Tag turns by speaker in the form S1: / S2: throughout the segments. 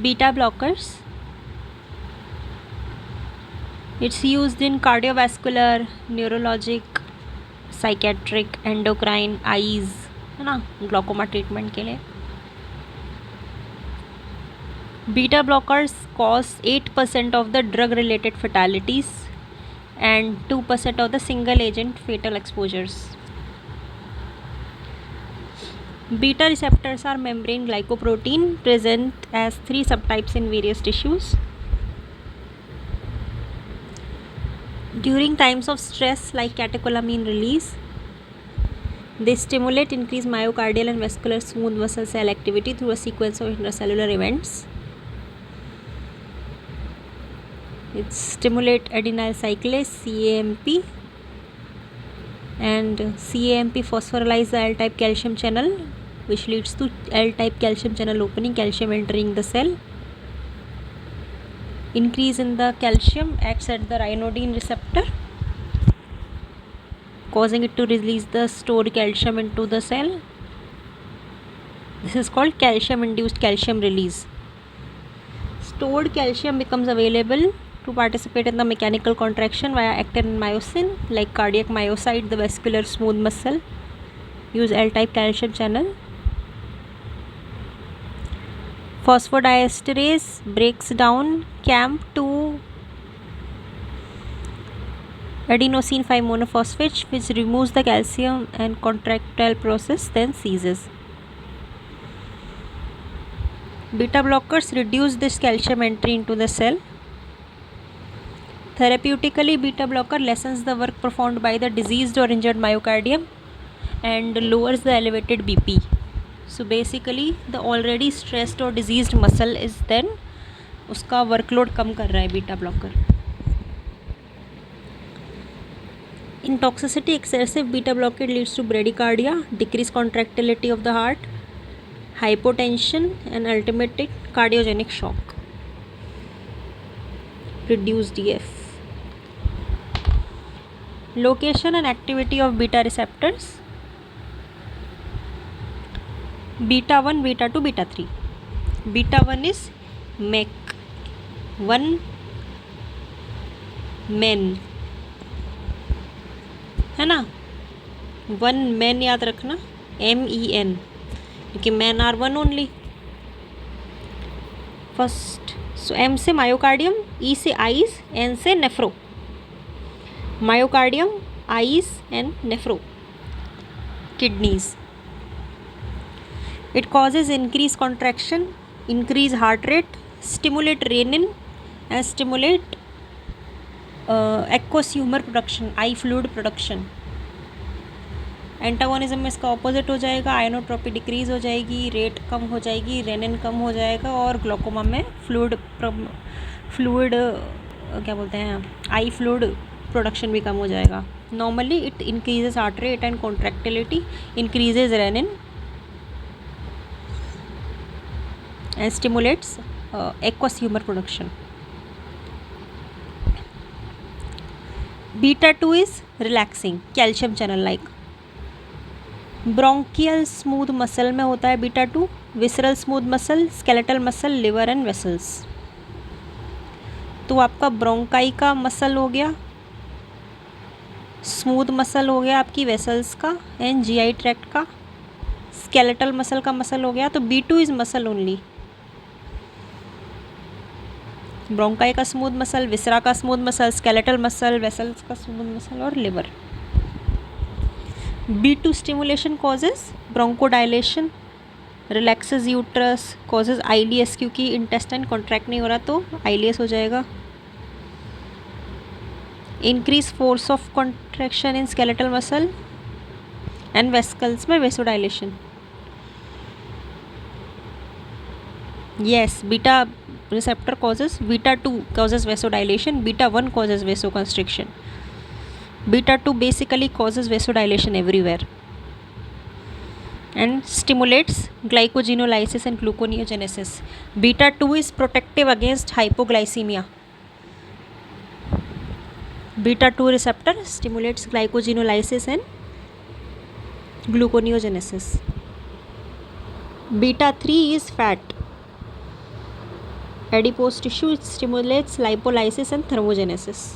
S1: Beta blockers. It's used in cardiovascular, neurologic, psychiatric, endocrine, eyes, है ना, glaucoma treatment के लिए. Beta blockers cause 8% of the drug related fatalities and 2% of the single agent fatal exposures. Beta receptors are membrane glycoprotein present as 3 subtypes in various tissues. During times of stress like catecholamine release, they stimulate increased myocardial and vascular smooth muscle cell activity through a sequence of intracellular events. It stimulate adenyl cyclase CAMP, and CAMP phosphorylase the L-type calcium channel, which leads to L-type calcium channel opening, calcium entering the cell. Increase in the calcium acts at the ryanodine receptor, causing it to release the stored calcium into the cell. This is called calcium induced calcium release. Stored calcium becomes available to participate in the mechanical contraction via actin and myosin, like cardiac myocyte, the vascular smooth muscle use L-type calcium channel. Phosphodiesterase breaks down CAMP to adenosine 5 monophosphate, which removes the calcium, and contractile process then ceases. Beta blockers reduce this calcium entry into the cell. Therapeutically, beta blocker lessens the work performed by the diseased or injured myocardium and lowers the elevated BP. So basically, the already stressed or diseased muscle is then उसका workload कम कर रहा है beta blocker. In toxicity, excessive beta blockade leads to bradycardia, decreased contractility of the heart, hypotension, and ultimately cardiogenic shock. Reduced EF. Location and activity of beta receptors. Beta 1, beta 2, beta 3. Beta 1 is MEC, 1 MEN, है ना. 1 MEN याद रखना, MEN, क्योंकि MEN are 1 only. First, so M से myocardium, E से eyes, N से nephro. Myocardium, eyes, and nephro. Kidneys. It causes increased contraction, increased heart rate, stimulate renin, and stimulate aqueous humor production, eye fluid production. Antagonism में इसका opposite हो जाएगा, आयनोट्रोपी decrease हो जाएगी, rate कम हो जाएगी, रेनिन कम हो जाएगा, और ग्लोकोमा में फ्लूइड क्या बोलते हैं, आई फ्लूइड प्रोडक्शन भी कम हो जाएगा. Normally it increases heart rate and contractility, increases renin and stimulates aqueous humour production. Beta 2 is relaxing, calcium channel like. Bronchial smooth muscle में होता है beta 2, visceral smooth muscle, skeletal muscle, liver and vessels. तो आपका bronchi का muscle हो गया, smooth muscle हो गया आपकी वेसल्स का एंड जीआई ट्रैक्ट का, स्केलेटल मसल का मसल हो गया. तो B2 is muscle only. Bronchi का स्मूथ मसल, विसरा का smooth muscle, skeletal muscle, vessels का स्मूथ मसल और liver. B2 stimulation causes bronchodilation, relaxes uterus, causes ILS, क्योंकि इंटेस्टाइन कॉन्ट्रैक्ट नहीं हो रहा तो ILS हो जाएगा. Increase force of contraction in skeletal muscle and vessels में vasodilation. Yes, beta receptor causes, beta 2 causes vasodilation, beta 1 causes vasoconstriction. Beta 2 basically causes vasodilation everywhere and stimulates glycogenolysis and gluconeogenesis. Beta 2 is protective against hypoglycemia. Beta 2 receptor stimulates glycogenolysis and gluconeogenesis. Beta 3 is fat. adipose tissue, it stimulates lipolysis and thermogenesis.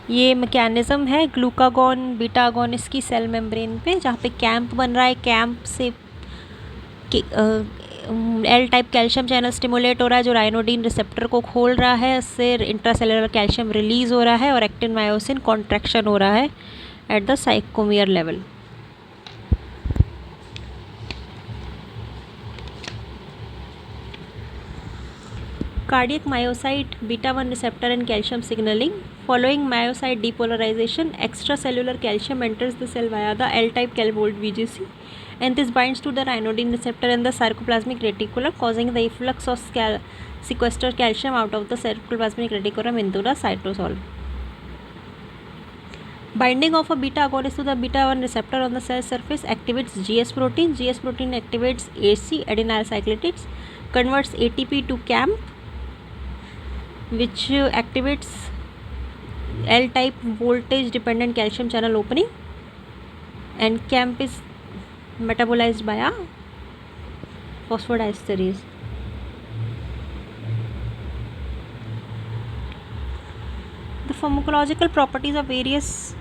S1: ये mechanism है glucagon beta agonist की cell membrane पे, जहाँ पे camp बन रहा है। Camp से L type calcium channel stimulate हो रहा है जो राइनोडिन रिसेप्टर को खोल रहा है, इससे इंट्रासेलुलर कैल्शियम रिलीज हो रहा है और एक्टिन मायोसिन कॉन्ट्रैक्शन हो रहा है at the sarcomere level. Cardiac myocyte beta 1 receptor and calcium signaling. Following myocyte depolarization, extracellular calcium enters the cell via the L-type Calvold VGC, and this binds to the ryanodine receptor in the sarcoplasmic reticulum, causing the efflux of sequestered calcium out of the sarcoplasmic reticulum into the cytosol. Binding of a beta agonist to the beta 1 receptor on the cell surface activates GS protein. GS protein activates AC, adenyl cyclatides, converts ATP to CAMP, which activates L-type voltage dependent calcium channel opening, and CAMP is metabolized by a phosphodiesterase. The pharmacological properties of various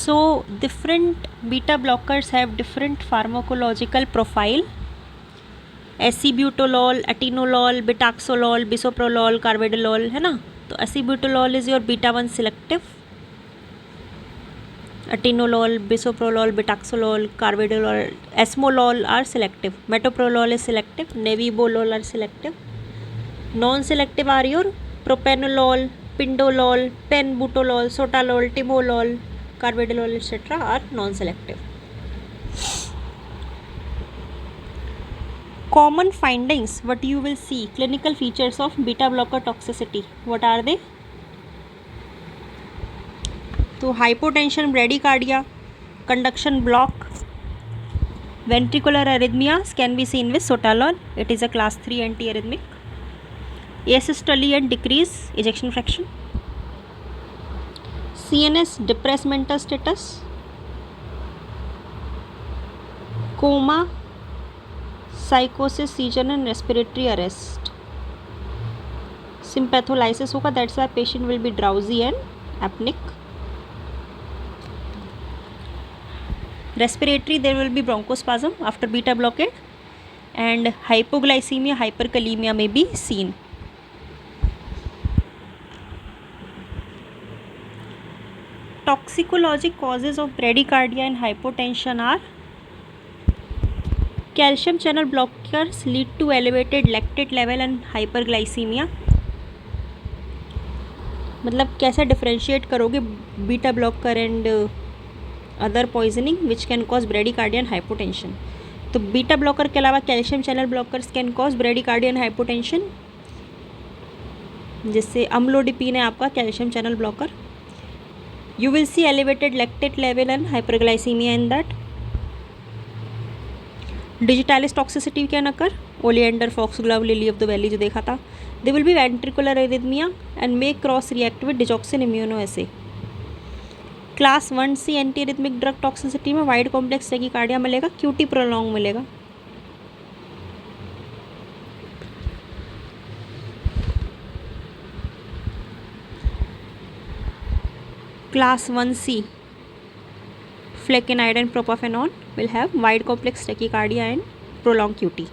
S1: So different beta blockers have different pharmacological profile. Acebutolol, atenolol, betaxolol, bisoprolol, carvedilol, है ना। तो acebutolol is your beta 1 selective, atenolol, bisoprolol, betaxolol, carvedilol, esmolol are selective, metoprolol is selective, nebivolol are selective. Non selective are your propranolol, pindolol, penbutolol, sotalol, timolol, carvedilol etcetera are non selective. Common findings, what you will see, clinical features of beta blocker toxicity, what are they? तो hypotension, bradycardia, conduction block, ventricular arrhythmias can be seen with sotalol, it is a class 3 antiarrhythmic. Asystole and decrease ejection fraction. CNS depressed mental status, coma, साइकोसिस, seizure and respiratory arrest. Sympatholysis होगा, that's why patient will be drowsy and apnoeic. Respiratory, there will be bronchospasm after beta blockade, and hypoglycaemia, hyperkalaemia may be seen. Toxicologic causes of bradycardia and hypotension are calcium channel blockers lead to elevated lactate level and hyperglycemia. मतलब कैसे differentiate करोगे beta blocker and other poisoning which can cause bradycardia and hypotension. तो beta blocker के अलावा calcium channel blockers can cause bradycardia and hypotension, जिससे amlodipine है आपका calcium channel blocker. You will see elevated lactate level and hyperglycemia in that. Digitalis toxicity can occur, oleander, foxglove, lily of the valley जो देखा था. There will be ventricular arrhythmia and may cross react with digoxin immunoassay. Class 1C antiarrhythmic drug toxicity में wide complex tachycardia मिलेगा, QT prolong मिलेगा. Class 1C flecainide and propafenone will have wide complex tachycardia and prolonged QT.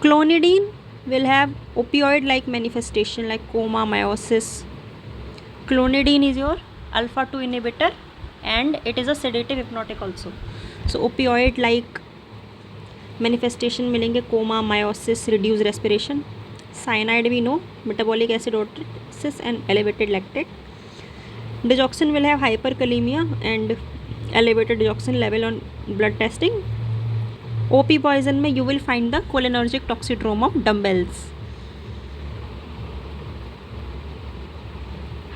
S1: Clonidine will have opioid like manifestation like coma, meiosis. Clonidine is your alpha 2 inhibitor and it is a sedative hypnotic also. So opioid like manifestation मिलेंगे, coma, meiosis, reduced respiration. Cyanide we know, metabolic acidosis and elevated lactate. Digoxin will have hyperkalemia and elevated digoxin level on blood testing. OP poison में you will find the cholinergic toxidrome of dumbbells.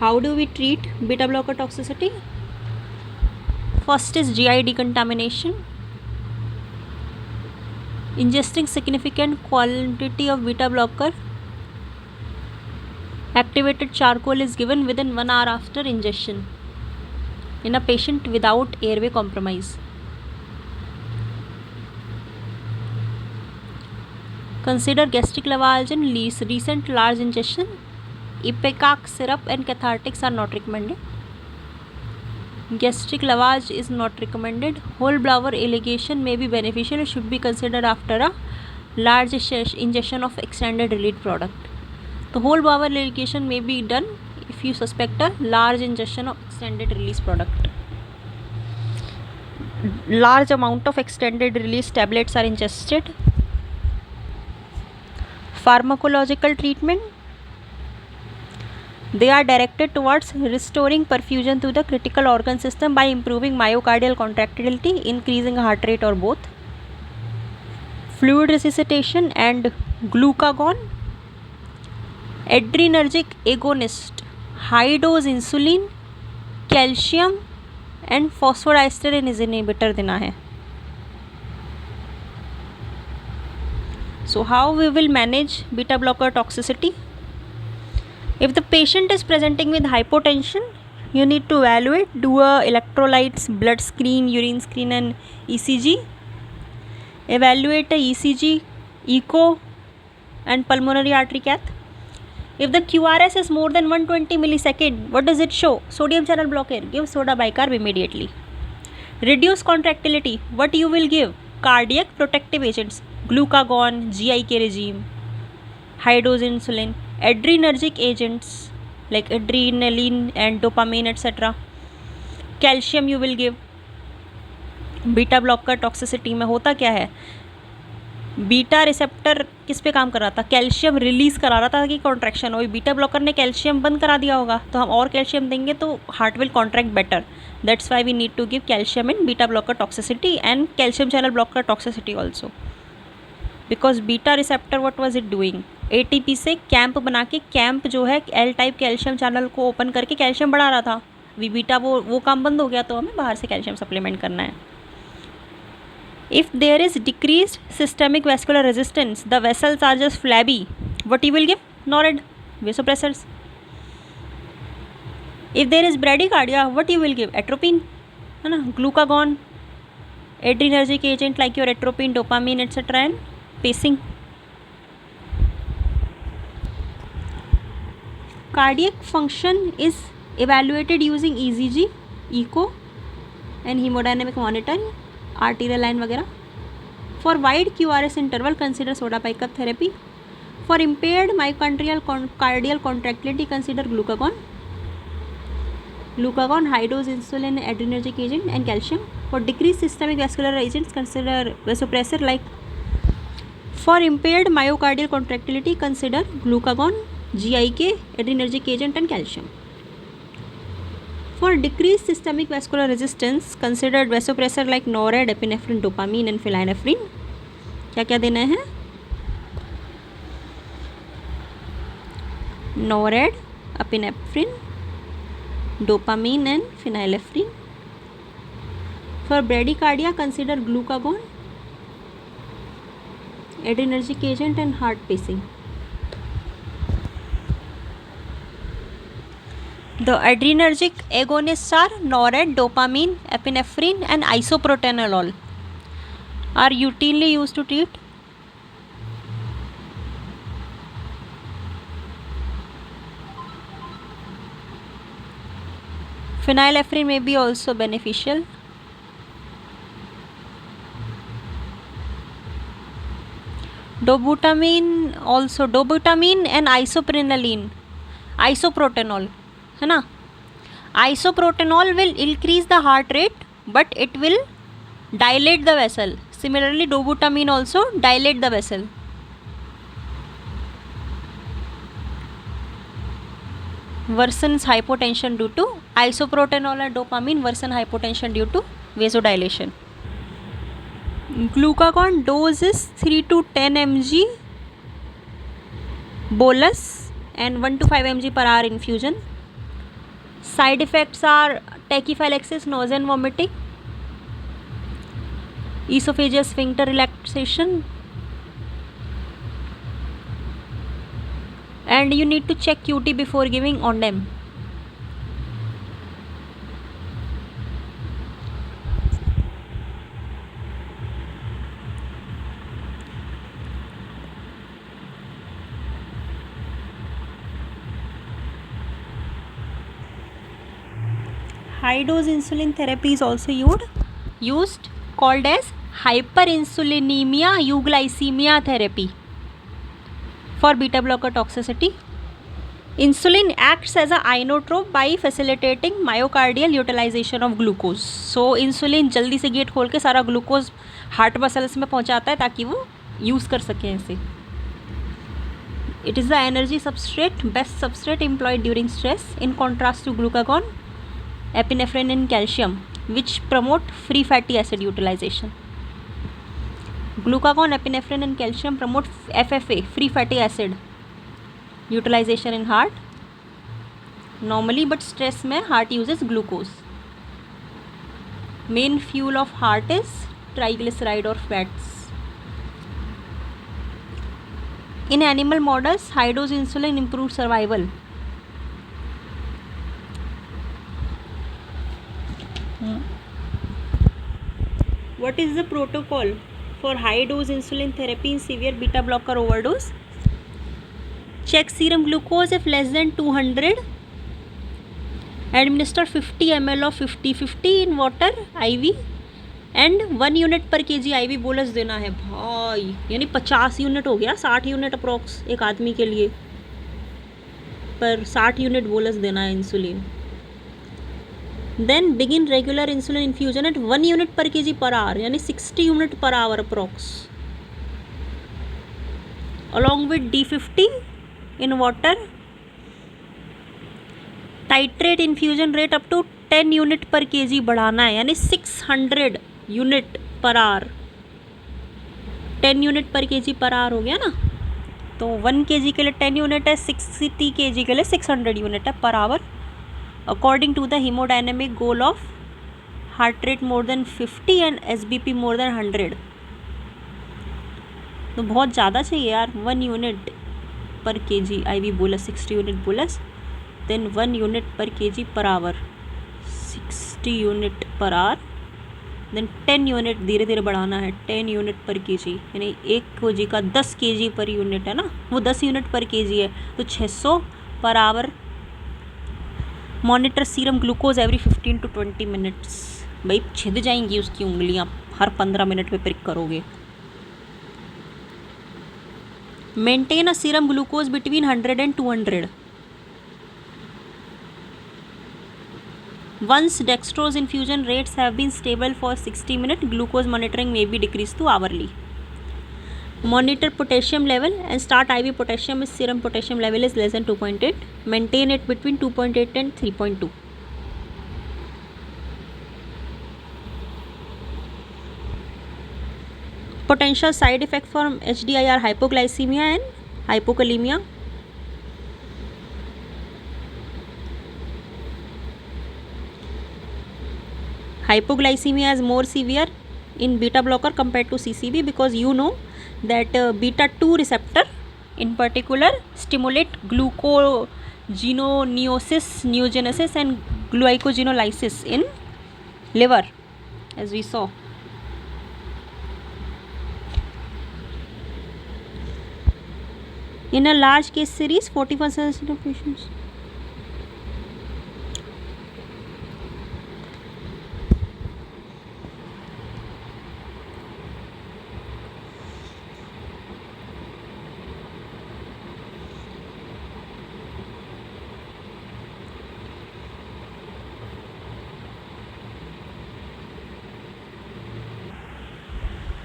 S1: How do we treat beta blocker toxicity? First is GI decontamination. Ingesting significant quantity of beta blocker activated charcoal is given within 1 hour after ingestion in a patient without airway compromise. Consider gastric lavage in recent large ingestion. Ipecac syrup and cathartics are not recommended. Gastric lavage is not recommended. Whole bladder irrigation may be beneficial. It should be considered after a large ingestion of extended release product. The whole bladder irrigation may be done if you suspect a large ingestion of extended release product. Large amount of extended release tablets are ingested. Pharmacological treatment. They are directed towards restoring perfusion to the critical organ system by improving myocardial contractility, increasing heart rate, or both. Fluid resuscitation and glucagon. Adrenergic agonist, high dose insulin, calcium and phosphodiesterase inhibitor देना है. So how we will manage beta blocker toxicity? If the patient is presenting with hypotension, you need to evaluate, do a electrolytes, blood screen, urine screen and ECG. Evaluate a ECG, echo and pulmonary artery cath. If the QRS is more than 120 millisecond, what does it show? Sodium channel blockade. Give soda bicarb immediately. Reduce contractility. What you will give? Cardiac protective agents. Glucagon, GIK regime, high dose insulin, adrenergic agents like adrenaline and dopamine etc. Calcium you will give. Beta blocker toxicity में होता क्या है, beta receptor किस पे काम कर रहा था, कैल्शियम रिलीज करा रहा था कि कॉन्ट्रैक्शन हो. बीटा ब्लॉकर ने कैल्शियम बंद करा दिया होगा, तो हम और कैल्शियम देंगे तो heart will contract better. That's why we need to give calcium in beta blocker toxicity and calcium channel blocker toxicity also. Because beta receptor what was it doing, ATP से कैंप बना के, cAMP जो है L type calcium channel को open करके कैल्शियम बढ़ा रहा था. बीटा वो काम बंद हो गया, तो हमें बाहर से कैल्शियम सप्लीमेंट करना है. If there is decreased systemic vascular resistance, the vessels are just flabby, what you will give? NORAD, vasopressors. If there is bradycardia, what you will give? Atropine, है ना, glucagon, adrenergic agent like your atropine, dopamine etc. and pacing. Cardiac function is evaluated using ECG, echo and hemodynamic monitoring, arterial line वगैरह. For wide QRS interval, consider soda bicarb therapy. For impaired myocardial contractility, consider glucagon, high dose insulin, adrenergic agent and calcium. For decreased systemic vascular agents, consider vasopressor like. For impaired myocardial contractility, consider glucagon, GIK, adrenergic agent and calcium. For decreased systemic vascular resistance, considered vasopressor like NORAD, epinephrine, dopamine and phenylephrine. क्या क्या देना है? NORAD, epinephrine, dopamine and phenylephrine. For bradycardia, consider glucagon, adrenergic agent and heart pacing. The adrenergic agonists are NORAD, dopamine, epinephrine and isoprotenolol are routinely used to treat phenylephrine may be also beneficial. Dobutamine also, dobutamine and isoprotenol है ना. Isoprotenol will increase the heart rate but it will dilate the vessel. Similarly, dobutamine also dilate the vessel. Worsens hypotension due to isoprotenol and dopamine worsen hypotension due to vasodilation. Glucagon dose is 3 to 10 mg bolus and 1 to 5 mg per hour infusion. Side effects are tachyphylaxis, nausea and vomiting, esophageal sphincter relaxation, and you need to check QT before giving Ondem. High dose insulin therapy is also used called as hyperinsulinemia euglycemia therapy for beta blocker toxicity. Insulin acts as a inotrope by facilitating myocardial utilization of glucose. So insulin जल्दी से gate खोल के सारा glucose heart muscles में पहुंचाता है ताकि वो यूज़ कर सकें इसे. It is the energy substrate, best substrate employed during stress, in contrast to glucagon, epinephrine and calcium, which promote free fatty acid utilization. Glucagon, epinephrine and calcium promote FFA, free fatty acid utilization in heart normally, but stress में heart uses glucose. Main fuel of heart is triglyceride or fats. In animal models, high dose insulin improves survival. What is the protocol for high dose insulin therapy in severe beta blocker overdose? Check serum glucose if less than 200. Administer 50 ml of 50-50 in water IV and 1 unit per kg IV bolus देना है भाई, यानी 50 unit हो गया, 60 unit approx एक आदमी के लिए, पर 60 यूनिट बोलस देना है insulin. Then begin regular insulin infusion at 1 unit per kg per hour, यानी 60 unit per hour approx, along with D50 in water. Titrate infusion rate up to 10 unit per kg बढ़ाना है, यानी 600 unit per hour. 10 unit per kg per hour हो गया ना, तो 1 kg के लिए 10 यूनिट है, 60 kg के लिए 600 यूनिट है per hour, according to the haemodynamic goal of heart rate more than 50 and SBP more than 100. तो बहुत ज़्यादा चाहिए यार, 1 unit per kg IV bolus, 60 unit bolus, then 1 unit per kg per hour, 60 unit per hour, then 10 unit धीरे धीरे बढ़ाना है, 10 unit per kg, यानी 1 kg का 10 kg पर यूनिट है ना, वो 10 यूनिट पर kg है, तो 600 per hour. Monitor serum glucose every 15 to 20 minutes. भाई छिद जाएंगी उसकी उंगलियां, हर 15 मिनट में प्रिक करोगे. Maintain a serum glucose between 100 and 200. Once dextrose infusion rates have been stable for 60 minutes, glucose monitoring may be decreased to hourly. Monitor potassium level and start IV potassium if serum potassium level is less than 2.8. Maintain it between 2.8 and 3.2. Potential side effect from HDI are hypoglycemia and hypokalemia. Hypoglycemia is more severe in beta blocker compared to CCB, because you know that beta 2 receptor in particular stimulate glucogenogenesis and glycogenolysis in liver, as we saw. In a large case series, 40% of patients.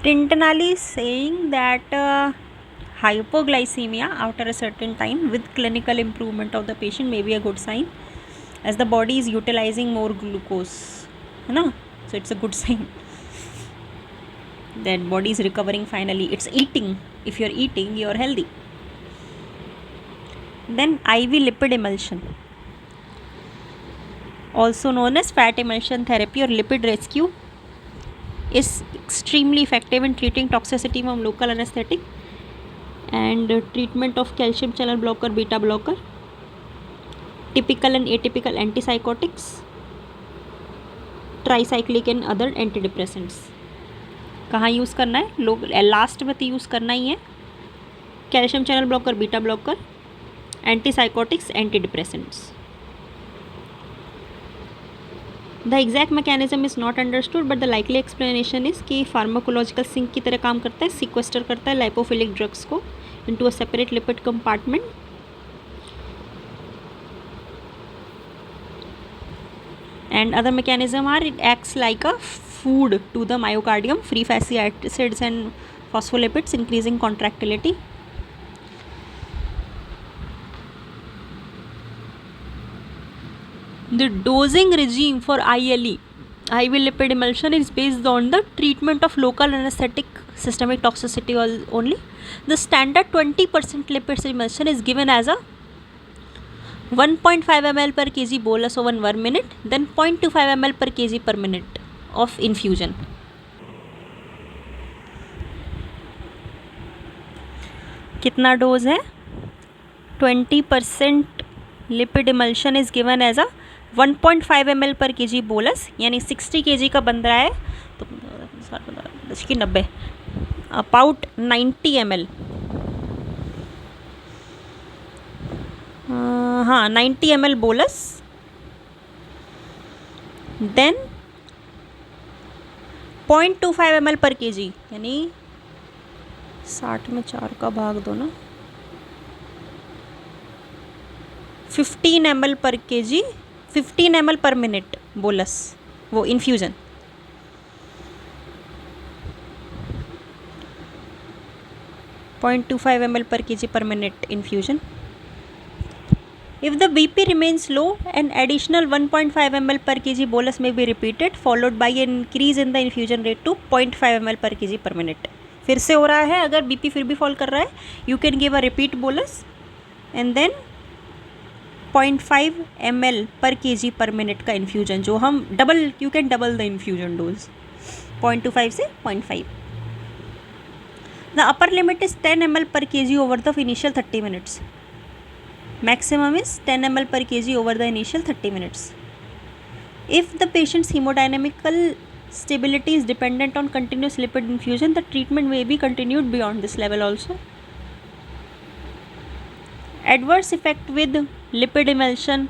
S1: Tintinelli is saying that hypoglycemia after a certain time with clinical improvement of the patient may be a good sign, as the body is utilizing more glucose, है ना? So it's a good sign that body is recovering finally. It's eating. If you're eating, you're healthy. Then IV lipid emulsion, also known as fat emulsion therapy or lipid rescue. is extremely effective in treating toxicity from local anesthetic and treatment of calcium channel blocker, beta blocker, typical and atypical antipsychotics, tricyclic and other antidepressants. कहाँ use करना है? लोग last में तो use करना ही है. Calcium channel blocker, beta blocker, antipsychotics, antidepressants. The exact mechanism is not understood but the likely explanation is कि pharmacological sink की तरह काम करता है. सिक्वेस्टर करता है लाइपोफिलिक ड्रग्स को into a separate lipid compartment. And other mechanism are it acts like a food to the myocardium, free fatty acids and phospholipids, increasing contractility. The dosing regime for ILE, IV lipid emulsion, is based on the treatment of local anesthetic systemic toxicity only. The standard 20% lipid emulsion is given as a 1.5 ml per kg bolus over 1 minute, then 0.25 ml per kg per minute of infusion. कितना dose है? 20% lipid emulsion is given as a 1.5 ml पर kg bolus, यानी 60 kg का बन रहा है तो 90 about 90 ml. हाँ 90 ml बोलस, देन 0.25 ml पर kg, यानी 60 में 4 का भाग दो ना, 15 ml पर kg, 15 ml पर मिनट बोलस, वो infusion. .25 ml per kg per minute infusion. If the BP remains low, an additional 1.5 ml per kg bolus may be repeated, followed by an increase in the infusion rate to 0.5 ml per kg per minute. फिर से हो रहा है, अगर BP फिर भी fall कर रहा है, you can give a repeat bolus and then 0.5 ml per kg per minute का infusion, जो हम you can double the infusion dose, 0.25 से 0.5. The upper limit is 10 ml per kg over the initial 30 minutes. Maximum is 10 ml per kg over the initial 30 minutes. If the patient's hemodynamical stability is dependent on continuous lipid infusion, the treatment may be continued beyond this level also. Adverse effect with lipid emulsion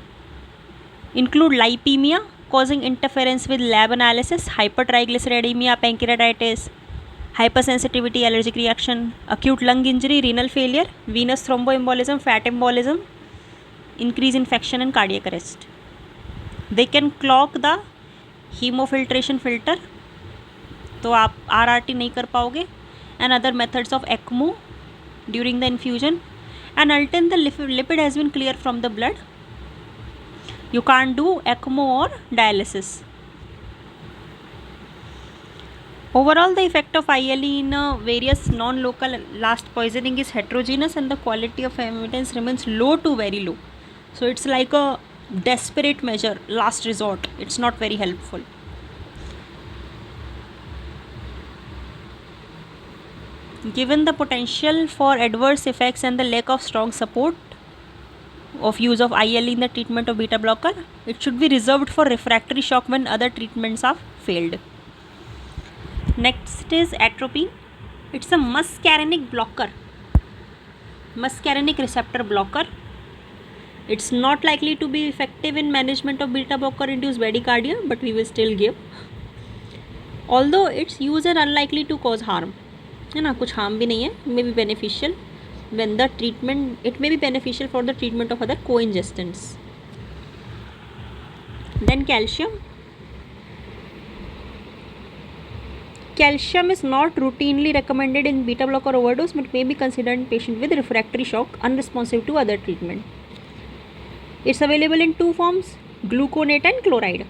S1: include lipemia causing interference with lab analysis, hypertriglyceridemia, pancreatitis, hypersensitivity, allergic reaction, acute lung injury, renal failure, venous thromboembolism, fat embolism, increase infection and cardiac arrest. They can clog the hemofiltration filter, तो आप RRT नहीं कर पाओगे, and other methods of ECMO during the infusion, and until the lipid has been cleared from the blood, you can't do ECMO or dialysis. Overall, the effect of ILE in various non-local last poisoning is heterogeneous and the quality of evidence remains low to very low. So it's like a desperate measure, last resort. It's not very helpful. Given the potential for adverse effects and the lack of strong support of use of ILE in the treatment of beta blocker, it should be reserved for refractory shock when other treatments have failed. Next is atropine. It's a muscarinic blocker, muscarinic receptor blocker. It's not likely to be effective in management of beta blocker induced bradycardia, but we will still give. Although its use is unlikely to cause harm, है ना, कुछ harm भी नहीं है, may be beneficial when the treatment, it may be beneficial for the treatment of other co-ingestants. Then calcium. Calcium is not routinely recommended in beta blocker overdose, but may be considered in patient with refractory shock unresponsive to other treatment. It's available in two forms, gluconate and chloride.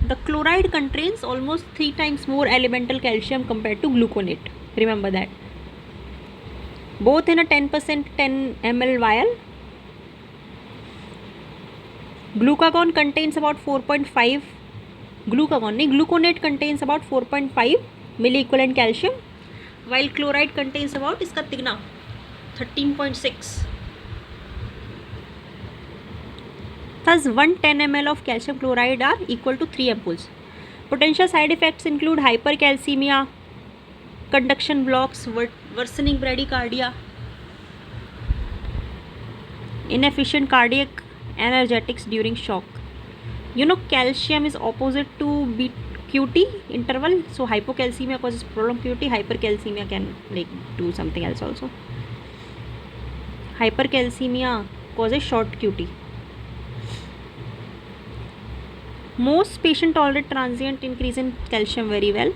S1: The chloride contains almost 3 times more elemental calcium compared to gluconate. Remember that. Both in a 10% 10 ml vial. Glucagon contains about 4.5. Glucagon, gluconate contains about 4.5 milliequivalent calcium, while chloride contains about इसका तिगना 13.6. Thus 110 ml of calcium chloride are equal to 3 ampoules. Potential side effects include hypercalcemia, conduction blocks, worsening bradycardia, inefficient cardiac energetics during shock. You know, calcium is opposite to QT interval, so hypocalcemia causes prolonged QT. Hypercalcemia can like do something else also. Hypercalcemia causes short QT. Most patients tolerate transient increase in calcium very well.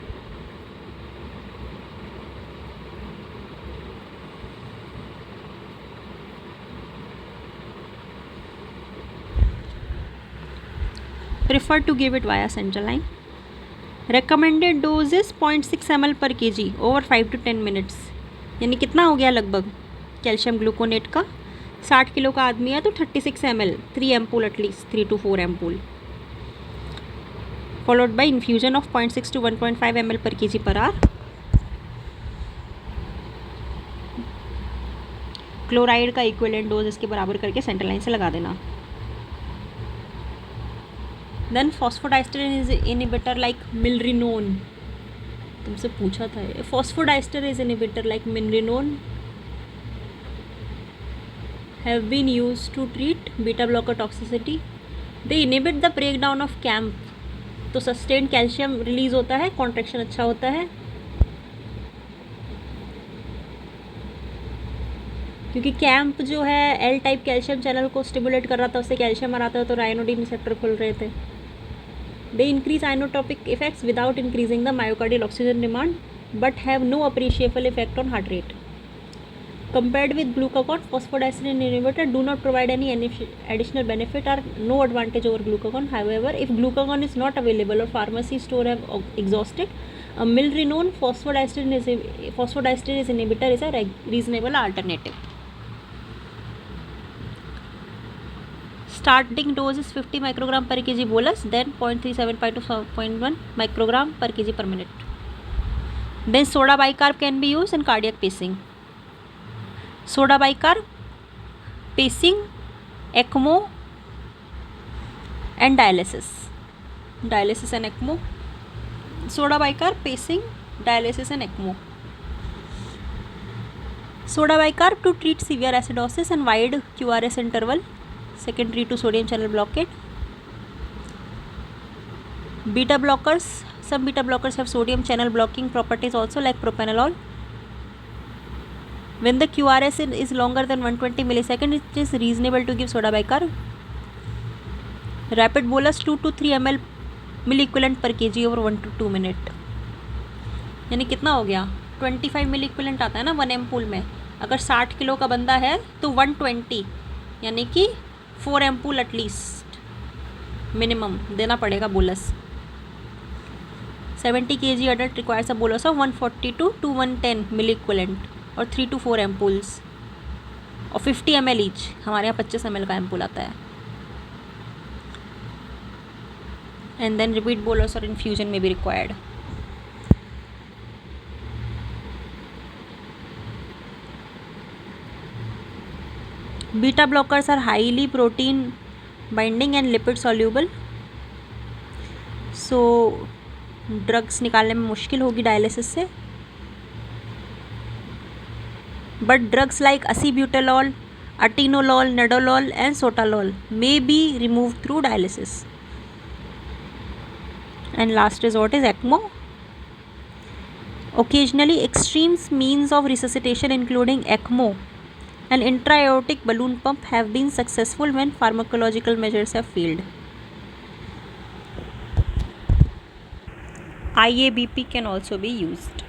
S1: Prefer to give it via central line. Recommended dose is 0.6 ml per kg over 5 to 10 minutes. यानी कितना हो गया लगभग calcium gluconate का? 60 kilo का आदमी है तो 36 ml, 3 एम्पूल एटलीस्ट, 3 to 4 ampoule, followed by infusion of 0.6 to 1.5 ml per kg per hour. Chloride का इक्विवेलेंट डोज इसके बराबर करके सेंट्रल लाइन से लगा देना. Then phosphodiesterase inhibitor like milrinone. तुमसे पूछा था ये. Phosphodiesterase inhibitor like milrinone have been used to treat beta blocker toxicity. They inhibit the breakdown of CAMP. तो सस्टेन्ड कैल्शियम रिलीज होता है, कॉन्ट्रैक्शन अच्छा होता है, क्योंकि कैंप जो है एल टाइप कैल्शियम चैनल को स्टिमुलेट कर रहा था, उससे कैल्शियम आ रहा था तो राइनोडिन रिसेप्टर खुल रहे थे. They increase inotropic effects without increasing the myocardial oxygen demand but have no appreciable effect on heart rate. Compared with glucagon, phosphodiesterase inhibitor do not provide any additional benefit or no advantage over glucagon. However, if glucagon is not available or pharmacy store have exhausted, a milrinone phosphodiesterase inhibitor is a reasonable alternative. Starting dose is 50 microgram per kg bolus, then 0.375 to 0.1 microgram per kg per minute. Then soda bicarb can be used in cardiac pacing. Soda bicarb, pacing, ECMO and dialysis and ECMO. Soda bicarb, pacing, dialysis and ECMO. Soda bicarb to treat severe acidosis and wide QRS interval secondary to sodium channel blockade. Beta blockers, some beta blockers have sodium channel blocking properties also, like propranolol. When the QRS is longer than 120 milliseconds, it is reasonable to give soda bicarb. Rapid bolus 2 to 3 ml milliequivalent per kg over 1 to 2 minute. यानी कितना हो गया? 25 milliequivalent आता है ना 1 ampoule में. अगर 60 kilo का बंदा है तो 120, यानी कि 4 एम्पूल एटलीस्ट मिनिमम देना पड़ेगा bolus. 70 kg adult requires a bolus of 142 to 110 milliequivalent और 3 to 4 एम्पूल्स और 50 ml ईच. हमारे यहाँ 25 ml का एम्पूल आता है. एंड देन रिपीट बोलस और इन्फ्यूजन में भी required. Beta blockers are highly protein binding and lipid soluble, so drugs निकालने में मुश्किल होगी डायलिसिस से. But drugs like acebutolol, atenolol, nadolol and sotalol may be removed through dialysis. And last resort is ECMO. Occasionally, extreme means of resuscitation including ECMO and intra-aortic balloon pump have been successful when pharmacological measures have failed. IABP can also be used.